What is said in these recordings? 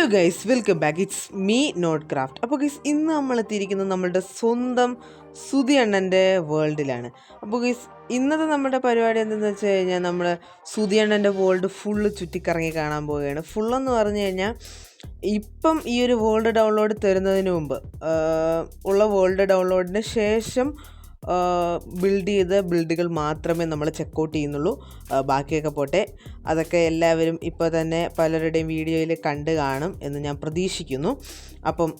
Hello guys, welcome back. It's me not craft. അപ്പോൾ guys, ഇന്ന് നമ്മൾ എത്തിയിരിക്കുന്നത് നമ്മളുടെ സ്വന്തം സുധി അണ്ണൻ്റെ വേൾഡിലാണ്. അപ്പോൾ ഗൈസ്, ഇന്നത്തെ നമ്മുടെ പരിപാടി എന്തെന്ന് വെച്ച് കഴിഞ്ഞാൽ നമ്മൾ സുധി അണ്ണൻ്റെ വേൾഡ് ഫുള്ള് ചുറ്റിക്കറങ്ങി കാണാൻ പോവുകയാണ്. ഫുള്ളെന്ന് പറഞ്ഞു കഴിഞ്ഞാൽ ഇപ്പം ഈ ഒരു വേൾഡ് ഡൗൺലോഡ് തരുന്നതിന് മുമ്പ് ഉള്ള വേൾഡ് ഡൗൺലോഡിന് ശേഷം ബിൽഡ് ചെയ്ത ബിൽഡുകൾ മാത്രമേ നമ്മൾ ചെക്കൗട്ട് ചെയ്യുന്നുള്ളൂ. ബാക്കിയൊക്കെ പോട്ടെ, അതൊക്കെ എല്ലാവരും ഇപ്പോൾ തന്നെ പലരുടെയും വീഡിയോയിൽ കണ്ട് കാണും എന്ന് ഞാൻ പ്രതീക്ഷിക്കുന്നു. അപ്പം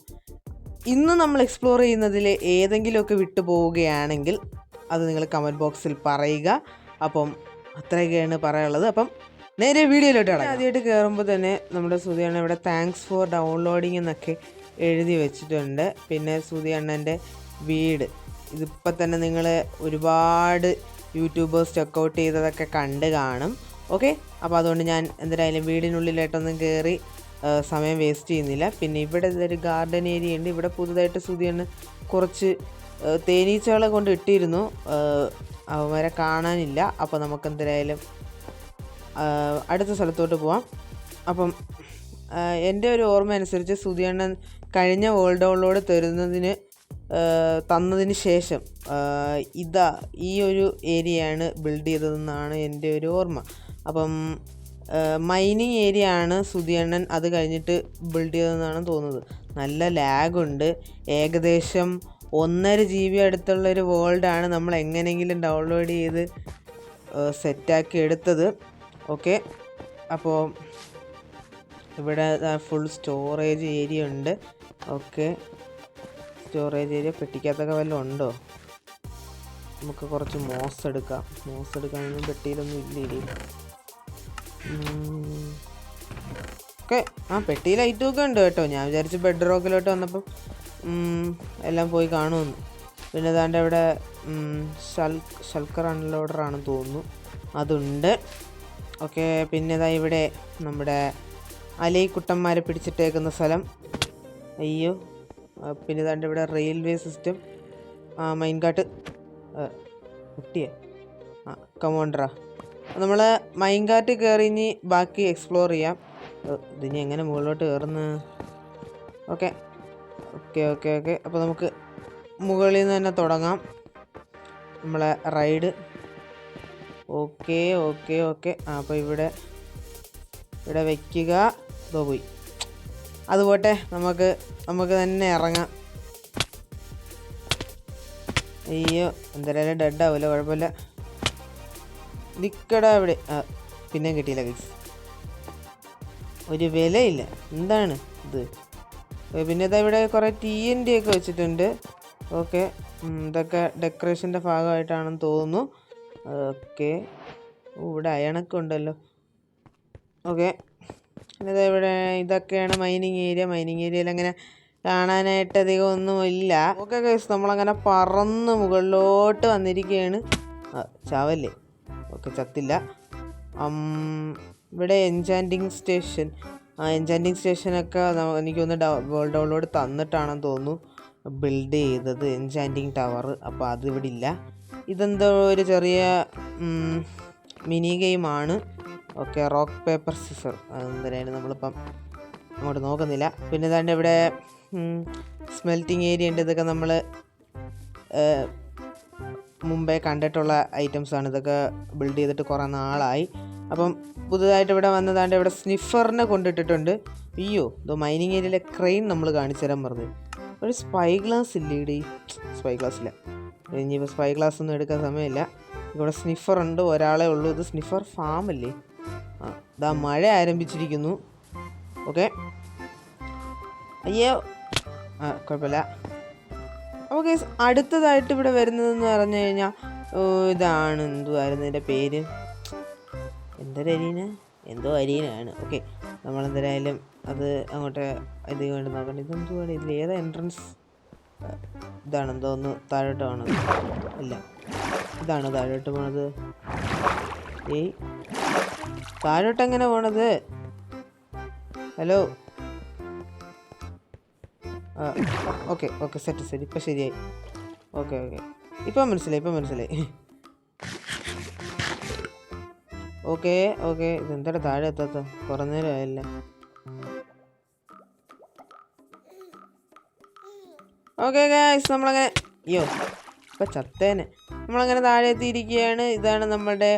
ഇന്ന് നമ്മൾ എക്സ്പ്ലോർ ചെയ്യുന്നതിൽ ഏതെങ്കിലുമൊക്കെ വിട്ടു പോവുകയാണെങ്കിൽ അത് നിങ്ങൾ കമൻറ്റ് ബോക്സിൽ പറയുക. അപ്പം അത്രയൊക്കെയാണ് പറയാനുള്ളത്. അപ്പം നേരെ വീഡിയോയിലോട്ട് ആദ്യമായിട്ട് കയറുമ്പോൾ തന്നെ നമ്മുടെ സുധി അണ്ണൻ ഇവിടെ താങ്ക്സ് ഫോർ ഡൗൺലോഡിങ് എന്നൊക്കെ എഴുതി വെച്ചിട്ടുണ്ട്. പിന്നെ സുധി അണ്ണൻ്റെ വീട് ഇതിപ്പോൾ തന്നെ നിങ്ങൾ ഒരുപാട് യൂട്യൂബേഴ്സ് ചെക്കൗട്ട് ചെയ്തതൊക്കെ കണ്ട് കാണും. ഓക്കെ, അപ്പോൾ അതുകൊണ്ട് ഞാൻ എന്തായാലും വീടിനുള്ളിലായിട്ടൊന്നും കയറി സമയം വേസ്റ്റ് ചെയ്യുന്നില്ല. പിന്നെ ഇവിടെ ഇതൊരു ഗാർഡൻ ഏരിയ ഉണ്ട്. ഇവിടെ പുതുതായിട്ട് സുധിയാണ് കുറച്ച് തേനീച്ചകളെ കൊണ്ട് ഇട്ടിരുന്നു, അവരെ കാണാനില്ല. അപ്പോൾ നമുക്ക് എന്തായാലും അടുത്ത സ്ഥലത്തോട്ട് പോവാം. അപ്പം എൻ്റെ ഒരു ഓർമ്മ അനുസരിച്ച് സുധിയണ്ണൻ കഴിഞ്ഞ വേൾഡ് ഡൗൺലോഡ് തന്നതിന് ശേഷം ഈ ഒരു ഏരിയയാണ് ബിൽഡ് ചെയ്തതെന്നാണ് എൻ്റെ ഒരു ഓർമ്മ. അപ്പം മൈനിങ് ഏരിയ ആണ് സുധിയണ്ണൻ അത് കഴിഞ്ഞിട്ട് ബിൽഡ് ചെയ്തതെന്നാണ് തോന്നുന്നത്. നല്ല ലാഗുണ്ട്. ഏകദേശം 1.5 GB അടുത്തുള്ളൊരു വേൾഡാണ് നമ്മൾ എങ്ങനെയെങ്കിലും ഡൗൺലോഡ് ചെയ്ത് സെറ്റാക്കി എടുത്തത്. ഓക്കെ, അപ്പോൾ ഇവിടെ ഫുൾ സ്റ്റോറേജ് ഏരിയ ഉണ്ട്. ഓക്കെ, സ്റ്റോറേജ് ഏരിയ പെട്ടിക്കകത്തൊക്കെ വല്ലതും ഉണ്ടോ? നമുക്ക് കുറച്ച് മോസ് എടുക്കാനൊന്നും പെട്ടിയിലൊന്നും ഇല്ലേ? ഓക്കെ, പെട്ടി ലൈറ്റുമൊക്കെ ഉണ്ട് കേട്ടോ. ഞാൻ വിചാരിച്ച് ബെഡ് റോക്കിലോട്ട് വന്നപ്പം എല്ലാം പോയി കാണുമെന്ന്. പിന്നെ അതാണ്ട് ഇവിടെ ഷൾക്കർ അൺലോഡറാണെന്ന് തോന്നുന്നു, അതുണ്ട്. ഓക്കെ, പിന്നെ ഇതാ ഇവിടെ നമ്മുടെ അലൈക്കുട്ടന്മാരെ പിടിച്ചിട്ടേക്കുന്ന സ്ഥലം. അയ്യോ, പിന്നെ ഇതാണ്ട് ഇവിടെ റെയിൽവേ സിസ്റ്റം, മൈൻകാട്ട് കുട്ടിയെ കമോണ്ടറാ. നമ്മൾ മൈൻകാട്ട് കയറി ഇനി ബാക്കി എക്സ്പ്ലോർ ചെയ്യാം. ഇതിനി എങ്ങനെ മുകളിലോട്ട് കയറുന്നു? ഓക്കെ ഓക്കെ ഓക്കെ ഓക്കെ അപ്പോൾ നമുക്ക് മുകളിൽ നിന്ന് തന്നെ തുടങ്ങാം നമ്മളെ റൈഡ്. ഓക്കെ ഓക്കെ ഓക്കെ അപ്പോൾ ഇവിടെ വയ്ക്കുക. ഇതോ പോയി, അതുപോട്ടെ, നമുക്ക് തന്നെ ഇറങ്ങാം. അയ്യോ, എന്തായാലും ഡെഡ് ആവില്ല, കുഴപ്പമില്ല. നിക്കടാ ഇവിടെ. പിന്നെ കിട്ടിയില്ല ഗൈസ്, ഒരു വിലയില്ല. എന്താണ് ഇത്? പിന്നെ ഇതാ ഇവിടെ കുറേ TNT ഒക്കെ വെച്ചിട്ടുണ്ട്. ഓക്കെ, ഇതൊക്കെ ഡെക്കറേഷൻ്റെ ഭാഗമായിട്ടാണെന്ന് തോന്നുന്നു. ഓക്കെ, ഇവിടെ അയണൊക്കെ ഉണ്ടല്ലോ. ഓക്കെ, പിന്നെ ഇവിടെ ഇതൊക്കെയാണ് മൈനിങ് ഏരിയയിൽ അങ്ങനെ കാണാനായിട്ട് അധികം ഒന്നുമില്ല. ഓക്കെ ഗൈസ്, നമ്മളങ്ങനെ പറന്ന് മുകളിലോട്ട് വന്നിരിക്കുകയാണ്. ചാവല്ലേ? ഓക്കെ, ചത്തില്ല. ഇവിടെ എൻചാൻറ്റിങ് സ്റ്റേഷനൊക്കെ എനിക്കൊന്ന് വേൾഡ് ഡൗൺലോഡ് തന്നിട്ടാണെന്ന് തോന്നുന്നു ബിൽഡ് ചെയ്തത്, എൻചാൻറ്റിങ് ടവർ. അപ്പോൾ അതിവിടെ ഇല്ല. ഇതെന്തോ ഒരു ചെറിയ മിനി ഗെയിമാണ്. ഓക്കെ, റോക്ക് പേപ്പർ സിസർ, അതെന്തിനാണ് നമ്മളിപ്പം അങ്ങോട്ട് നോക്കുന്നില്ല. പിന്നെ ഇതാണ്ട് ഇവിടെ സ്മെൽറ്റിംഗ് ഏരിയ ഉണ്ട്. ഇതൊക്കെ നമ്മൾ മുമ്പേ കണ്ടിട്ടുള്ള ഐറ്റംസാണ്. ഇതൊക്കെ ബിൽഡ് ചെയ്തിട്ട് കുറേ നാളായി. അപ്പം പുതുതായിട്ട് ഇവിടെ വന്നതാണ്ട് ഇവിടെ സ്നിഫറിനെ കൊണ്ടിട്ടിട്ടുണ്ട്. അയ്യോ, ഇതോ മൈനിങ് ഏരിയയിലെ ക്രെയിൻ നമ്മൾ കാണിച്ചു തരാൻ പറഞ്ഞു. ഒരു സ്പൈ ഗ്ലാസ് ഇല്ലേ? ഇവിടെ സ്പൈ ഗ്ലാസ് ഇല്ല. ഇനിയിപ്പോൾ സ്പൈ ഗ്ലാസ് ഒന്നും എടുക്കാൻ സമയമില്ല. ഇവിടെ സ്നിഫർ ഉണ്ട്, ഒരാളേ ഉള്ളൂ. ഇത് സ്നിഫർ ഫാം അല്ലേ? ഇതാ മഴ ആരംഭിച്ചിരിക്കുന്നു. ഓക്കെ, അയ്യോ, കുഴപ്പമില്ല. അപ്പോൾ ഗൈസ്, അടുത്തതായിട്ട് ഇവിടെ വരുന്നതെന്ന് പറഞ്ഞു കഴിഞ്ഞാൽ ഇതാണ്, എന്തുവായിരുന്നു ഇതിൻ്റെ പേര്? എന്തോ അരീനാണ്. ഓക്കെ, നമ്മളെന്തായാലും അത് അങ്ങോട്ട് ഇത് കൊണ്ട് നോക്കണ്ട. ഇതെന്തുവാണ്? ഇതിൽ ഏതാ എൻട്രൻസ്? ഇതാണെന്തോ ഒന്ന് താഴോട്ട് പോകണത്. അല്ല, ഇതാണ് താഴോട്ട് പോണത്. താഴോട്ട് എങ്ങനെ പോണത്? ഹലോ. Okay okay, set. ഇപ്പം ശരിയായി. ഓക്കെ ഓക്കെ, ഇപ്പം മനസ്സിലായി. ഓക്കെ ഓക്കെ, ഇതെന്താ താഴെ എത്താത്ത? കുറേ നേരമായല്ല. ഓക്കെ ഗൈസ്, നമ്മളങ്ങനെ അയ്യോ ഇപ്പം ചത്തേനെ. നമ്മളങ്ങനെ താഴെ എത്തിയിരിക്കുകയാണ്. ഇതാണ് നമ്മുടെ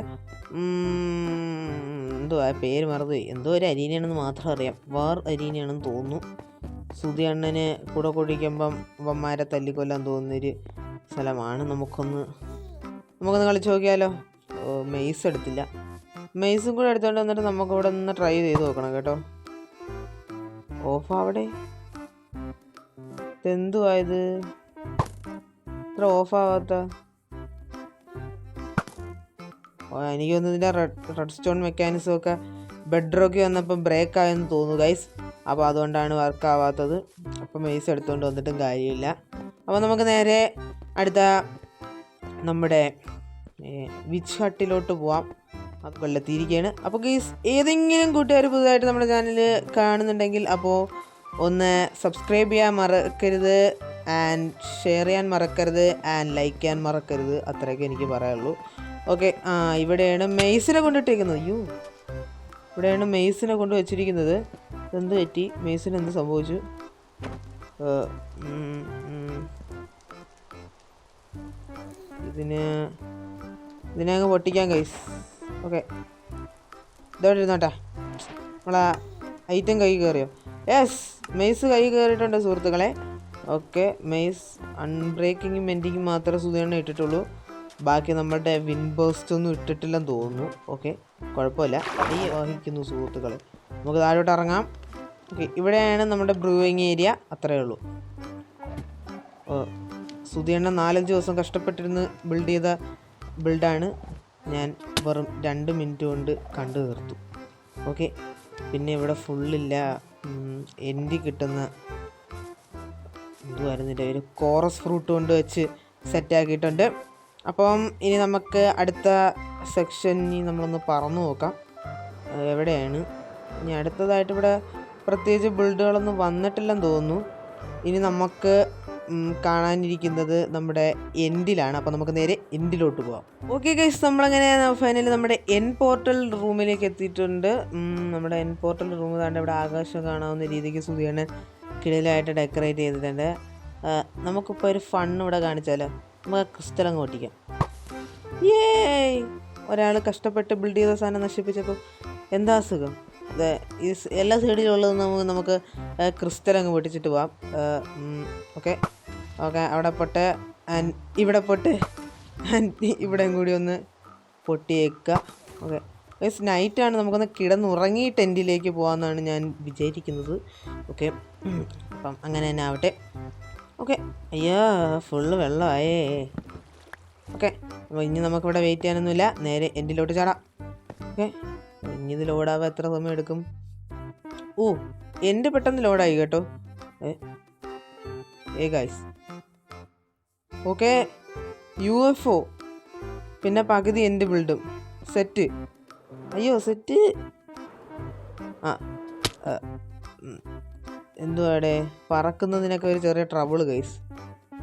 എന്തുവാ പേര് മറന്നുപോയി. എന്തോ ഒരു അരീനയാണെന്ന് മാത്രം അറിയാം. വാർ അരീനയാണെന്ന് തോന്നുന്നു. സുധി അണ്ണന് കൂടെ കുടിക്കുമ്പം അവന്മാരെ തല്ലിക്കൊല്ലാൻ തോന്നുന്നൊരു സ്ഥലമാണ്. നമുക്കൊന്ന് കളിച്ച് നോക്കിയാലോ. മെയ്സ് എടുത്തില്ല. മെയ്സും കൂടെ എടുത്തുകൊണ്ട് വന്നിട്ട് നമുക്കിവിടെ നിന്ന് ട്രൈ ചെയ്ത് നോക്കണം കേട്ടോ. ഓഫ് അവിടെ എന്തുവായത് ഇത്ര ഓഫാവാത്ത? എനിക്കൊന്ന് ഇതിൻ്റെ റെഡ് സ്റ്റോൺ മെക്കാനിസം ഒക്കെ ബെഡ്റോക്കി വന്നപ്പോൾ ബ്രേക്ക് ആയെന്ന് തോന്നുന്നു ഗൈസ്. അപ്പോൾ അതുകൊണ്ടാണ് വർക്ക് ആവാത്തത്. അപ്പോൾ മെയ്സ് എടുത്തുകൊണ്ട് വന്നിട്ടും കാര്യമില്ല. അപ്പോൾ നമുക്ക് നേരെ അടുത്ത നമ്മുടെ വിച്ച് ഹട്ടിലോട്ട് പോവാം. അത് കൊല്ലെത്തിയിരിക്കുകയാണ്. അപ്പോൾ ഗൈസ്, ഏതെങ്കിലും കൂട്ടുകാർ പുതുതായിട്ട് നമ്മുടെ ചാനൽ കാണുന്നുണ്ടെങ്കിൽ അപ്പോൾ ഒന്ന് സബ്സ്ക്രൈബ് ചെയ്യാൻ മറക്കരുത്, ആൻഡ് ഷെയർ ചെയ്യാൻ മറക്കരുത്, ആൻഡ് ലൈക്ക് ചെയ്യാൻ മറക്കരുത്. അത്രയൊക്കെ എനിക്ക് പറയാനുള്ളൂ. ഓക്കെ, ഇവിടെയാണ് മെയ്സിനെ കൊണ്ടിട്ടിരിക്കുന്നത്. ഇവിടെയാണ് മെയ്സിനെ കൊണ്ട് വെച്ചിരിക്കുന്നത്. എന്ത് പറ്റി? മെയ്സിന് എന്ത് സംഭവിച്ചു? ഇതിനെ അങ്ങ് പൊട്ടിക്കാൻ ഗൈസ്. ഓക്കെ, ഇതോടെ ഇരുന്നോട്ടെ. നമ്മളാ ഐറ്റം കൈ കയറിയോ? യെസ്, മെയ്സ് കൈ കയറിയിട്ടുണ്ട് സുഹൃത്തുക്കളെ. ഓക്കെ, മെയ്സ് അൺബ്രേക്കിങ്ങും മെൻറ്റിങ്ങും മാത്രമേ സുധീർണ്ണ ഇട്ടിട്ടുള്ളൂ. ബാക്കി നമ്മുടെ വിൻ ബേസ്റ്റ് ഒന്നും ഇട്ടിട്ടില്ലെന്ന് തോന്നുന്നു. ഓക്കെ, കുഴപ്പമില്ല. ഈ വഹിക്കുന്നു സുഹൃത്തുക്കളെ. നമുക്ക് താഴോട്ട് ഇറങ്ങാം. ഓക്കെ, ഇവിടെയാണ് നമ്മുടെ ബ്രൂയിങ് ഏരിയ. അത്രയേ ഉള്ളൂ. സുധീർണ്ണ 4-5 ദിവസം കഷ്ടപ്പെട്ടിരുന്ന് ബിൽഡ് ചെയ്ത ബിൽഡാണ്. ഞാൻ വെറും 2 മിനിറ്റ് കൊണ്ട് കണ്ടു തീർത്തു. ഓക്കെ, പിന്നെ ഇവിടെ ഫുള്ളില്ല. എൻഡി കിട്ടുന്ന എന്തുവായിരുന്നില്ല, ഒരു കോറസ് ഫ്രൂട്ട് കൊണ്ട് വെച്ച് സെറ്റാക്കിയിട്ടുണ്ട്. അപ്പം ഇനി നമുക്ക് അടുത്ത സെക്ഷനിൽ നമ്മളൊന്ന് പറന്നു നോക്കാം. എവിടെയാണ് ഇനി അടുത്തതായിട്ട്? ഇവിടെ പ്രത്യേകിച്ച് ബിൽഡുകളൊന്നും വന്നിട്ടില്ലെന്ന് തോന്നുന്നു. ഇനി നമുക്ക് കാണാനിരിക്കുന്നത് നമ്മുടെ എൻഡിലാണ്. അപ്പോൾ നമുക്ക് നേരെ എൻഡിലോട്ട് പോകാം. ഓക്കെ ഗൈസ്, നമ്മളങ്ങനെ ഫൈനലി നമ്മുടെ എൻ പോർട്ടൽ റൂമിലേക്ക് എത്തിയിട്ടുണ്ട്. നമ്മുടെ എൻ പോർട്ടൽ റൂം താണ്ട് ഇവിടെ ആകാശം കാണാവുന്ന രീതിക്ക് സുധിയാണ് കിടിലായിട്ട് ഡെക്കറേറ്റ് ചെയ്തിട്ടുണ്ട്. നമുക്കിപ്പോൾ ഒരു ഫണ്ണ് ഇവിടെ കാണിച്ചാലോ. നമുക്ക് ക്രിസ്റ്റൽ അങ്ങ് ഓട്ടിക്കാം. ഏയ്, ഒരാൾ കഷ്ടപ്പെട്ട് ബിൽഡ് ചെയ്ത സാധനം നശിപ്പിച്ചപ്പോൾ എന്താ അസുഖം. എല്ലാ സൈഡിലുള്ളത് നമുക്ക് ക്രിസ്റ്റൽ അങ്ങ് പൊട്ടിച്ചിട്ട് പോവാം. ഓക്കെ, അവിടെ പൊട്ട്, ആൻഡ് ഇവിടെ പൊട്ട്, ആൻഡ് ഇവിടെയും കൂടി ഒന്ന് പൊട്ടിയേക്കുക. Okay guys, നൈറ്റാണ്. നമുക്കൊന്ന് കിടന്നുറങ്ങി ടെൻറ്റിലേക്ക് പോകാമെന്നാണ് ഞാൻ വിചാരിക്കുന്നത്. ഓക്കെ, അപ്പം അങ്ങനെ തന്നെ ആവട്ടെ. ഓക്കെ, അയ്യോ ഫുള്ള് വെള്ളമായേ. ഓക്കെ, അപ്പോൾ ഇനി നമുക്കിവിടെ വെയിറ്റ് ചെയ്യാനൊന്നുമില്ല, നേരെ എൻഡിലോട്ട് ചാടാം. ഓക്കെ, ഇനി ഇത് ലോഡാവാൻ എത്ര സമയം എടുക്കും? എൻ്റെ പെട്ടെന്ന് ലോഡായി കേട്ടോ. ഗൈസ്, ഓക്കെ, UFO പിന്നെ പകുതി എൻ്റെ ബിൽഡും സെറ്റ്. അയ്യോ സെറ്റ്. എന്തുവാടെ പറക്കുന്നതിനൊക്കെ ഒരു ചെറിയ ട്രബിൾ ഗൈസ്.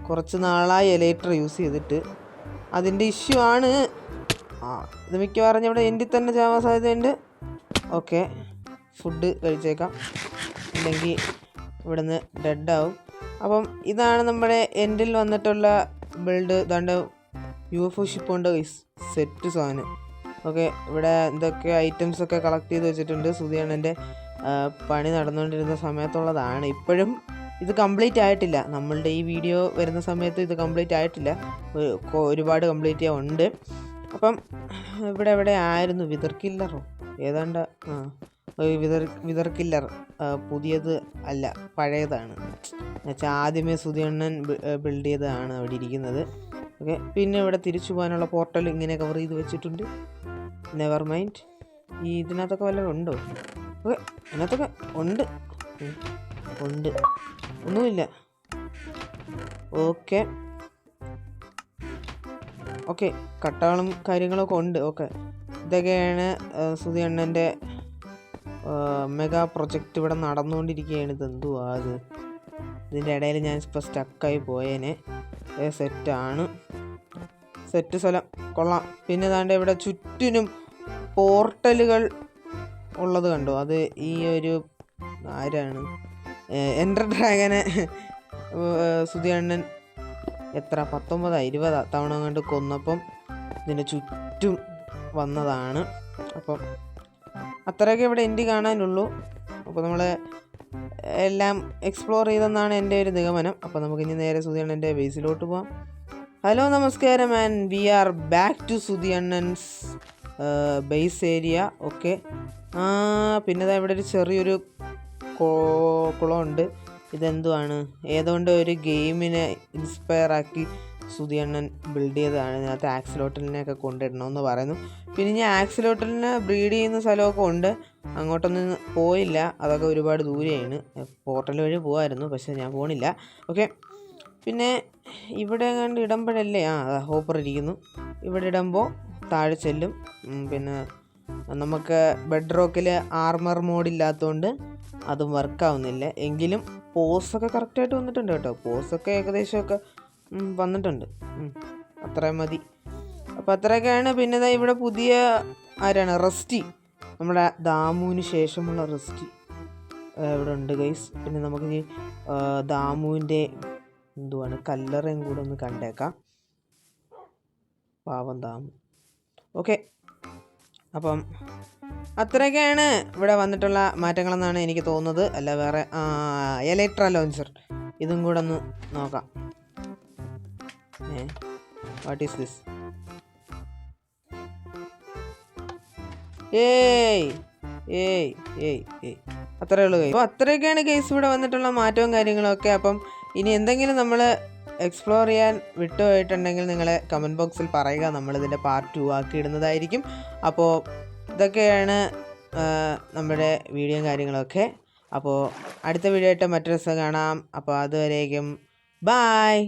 കുറച്ച് നാളായി എലേറ്റർ യൂസ് ചെയ്തിട്ട് അതിൻ്റെ ഇഷ്യൂ ആണ്. ഇത് മിക്കവാറും ഇവിടെ എൻ്റെ തന്നെ ചാവാൻ സാധ്യതയുണ്ട്. ഓക്കെ, ഫുഡ് കഴിച്ചേക്കാം, അല്ലെങ്കിൽ ഇവിടെ നിന്ന് ഡെഡാവും. അപ്പം ഇതാണ് നമ്മുടെ എൻഡിൽ വന്നിട്ടുള്ള ബിൽഡ്. ദാണ്ട് UFO ഷിപ്പ് ഉണ്ട് ഗൈസ്, സെറ്റ് സാധനം. ഓക്കെ, ഇവിടെ എന്തൊക്കെ ഐറ്റംസൊക്കെ കളക്ട് ചെയ്ത് വെച്ചിട്ടുണ്ട്. സുധിയണ്ണൻ്റെ പണി നടന്നുകൊണ്ടിരുന്ന സമയത്തുള്ളതാണ്. ഇപ്പോഴും ഇത് കംപ്ലീറ്റ് ആയിട്ടില്ല. നമ്മളുടെ ഈ വീഡിയോ വരുന്ന സമയത്ത് ഇത് കംപ്ലീറ്റ് ആയിട്ടില്ല. ഒരുപാട് കംപ്ലീറ്റ് ചെയ്യാനുണ്ട്. അപ്പം ഇവിടെ ആയിരുന്നു വിതർ കില്ലറോ ഏതാണ്ട്. വിതർ കില്ലർ പുതിയത് അല്ല, പഴയതാണ്. എന്നുവെച്ചാൽ ആദ്യമേ സുധിയണ്ണൻ ബിൽഡ് ചെയ്തതാണ് അവിടെ ഇരിക്കുന്നത്. ഓക്കെ, പിന്നെ ഇവിടെ തിരിച്ചു പോകാനുള്ള പോർട്ടൽ ഇങ്ങനെ കവർ ചെയ്ത് വെച്ചിട്ടുണ്ട്. Never mind. ഇതിനകത്തൊക്കെ വല്ലതും ഉണ്ടോ? ഓക്കെ, ഇതിനകത്തൊക്കെ ഉണ്ട്. ഒന്നുമില്ല. ഓക്കെ, കട്ടകളും കാര്യങ്ങളൊക്കെ ഉണ്ട്. ഓക്കെ, ഇതൊക്കെയാണ് സുധിയണ്ണൻ്റെ മെഗാ പ്രൊജക്റ്റ് ഇവിടെ നടന്നുകൊണ്ടിരിക്കുകയാണ്. ഇതെന്തുവാ അത്? ഇതിൻ്റെ ഇടയിൽ ഞാൻ ഇപ്പോൾ സ്റ്റക്കായി പോയേനെ. സെറ്റാണ്, സെറ്റ് സ്ഥലം കൊള്ളാം. പിന്നെ ദാണ്ട് ഇവിടെ ചുറ്റിനും പോർട്ടലുകൾ ഉള്ളത് കണ്ടോ? അത് ഈ ഒരു ആരാണ് എൻഡർ ഡ്രാഗനെ സുധിയണ്ണൻ എത്ര 19-20 തവണ കണ്ട് കൊന്നപ്പം ഇതിൻ്റെ ചുറ്റും വന്നതാണ്. അപ്പം അത്രയൊക്കെ ഇവിടെ എൻഡ് കാണാനുള്ളൂ. അപ്പോൾ നമ്മൾ എല്ലാം എക്സ്പ്ലോർ ചെയ്തെന്നാണ് എൻ്റെ ഒരു നിഗമനം. അപ്പോൾ നമുക്കിനി നേരെ സുധിയണ്ണൻ്റെ ബേസിലോട്ട് പോവാം. ഹലോ നമസ്കാരം and we are back to സുധിയണ്ണൻസ് ബേസ് ഏരിയ. ഓക്കെ, പിന്നെ ഇവിടെ ഒരു ചെറിയൊരു കുളമുണ്ട്. ഇതെന്തുവാണ്? ഏതുകൊണ്ട് ഒരു ഗെയിമിനെ ഇൻസ്പയർ ആക്കി സുധിയണ്ണൻ ബിൽഡ് ചെയ്തതാണ്. ഇതിനകത്ത് ആക്സിലോട്ടലിനെയൊക്കെ കൊണ്ടിടണമെന്ന് പറയുന്നു. പിന്നെ ഞാൻ ആക്സിലോട്ടലിനെ ബ്രീഡ് ചെയ്യുന്ന സ്ഥലമൊക്കെ ഉണ്ട്, അങ്ങോട്ടൊന്നും പോയില്ല. അതൊക്കെ ഒരുപാട് ദൂരെയാണ്. പോർട്ടൽ വഴി പോകുമായിരുന്നു, പക്ഷെ ഞാൻ പോണില്ല. ഓക്കെ, പിന്നെ ഇവിടെ കണ്ട് ഇടുമ്പോഴല്ലേ ഹോപ്പർ ഇരിക്കുന്നു. ഇവിടെ ഇടുമ്പോൾ താഴെ ചെല്ലും. പിന്നെ നമുക്ക് ബെഡ് റോക്കിൽ ആർമർ മോഡില്ലാത്തതുകൊണ്ട് അതും വർക്കാവുന്നില്ല. എങ്കിലും പോസൊക്കെ കറക്റ്റായിട്ട് വന്നിട്ടുണ്ട് കേട്ടോ. പോസൊക്കെ ഏകദേശമൊക്കെ വന്നിട്ടുണ്ട്. അത്രയും മതി. അപ്പോൾ അത്രയൊക്കെയാണ്. പിന്നെ ഇവിടെ പുതിയ ആരാണ്? റസ്റ്റി, നമ്മുടെ ദാമുവിന് ശേഷമുള്ള റസ്റ്റി ഇവിടെ ഉണ്ട് ഗൈസ്. പിന്നെ നമുക്ക് ദാമുവിൻ്റെ എന്തുവാണ് കല്ലറയും കൂടെ ഒന്ന് കണ്ടേക്കാം. പാവം ദാമു. ഓക്കെ, അപ്പം അത്രയൊക്കെയാണ് ഇവിടെ വന്നിട്ടുള്ള മാറ്റങ്ങളെന്നാണ് എനിക്ക് തോന്നുന്നത്. അല്ല വേറെ എലക്ട്ര ലോഞ്ചർ ഇതും കൂടെ ഒന്ന് നോക്കാം. What is this? അത്രയേ ഉള്ളൂ ഗൈസ്. അപ്പോൾ അത്രയൊക്കെയാണ് ഗൈസ് ഇവിടെ വന്നിട്ടുള്ള മാറ്റവും കാര്യങ്ങളൊക്കെ. അപ്പം ഇനി എന്തെങ്കിലും നമ്മൾ എക്സ്പ്ലോർ ചെയ്യാൻ വിട്ടുപോയിട്ടുണ്ടെങ്കിൽ നിങ്ങൾ കമൻറ്റ് ബോക്സിൽ പറയുക. നമ്മളിതിൻ്റെ പാർട്ട് 2 ആക്കി ഇടുന്നതായിരിക്കും. അപ്പോൾ ഇതൊക്കെയാണ് നമ്മുടെ വീഡിയോയും കാര്യങ്ങളൊക്കെ. അപ്പോൾ അടുത്ത വീഡിയോ ആയിട്ട് മറ്റൊരു ദിവസം കാണാം. അപ്പോൾ അതുവരേക്കും ബായ്.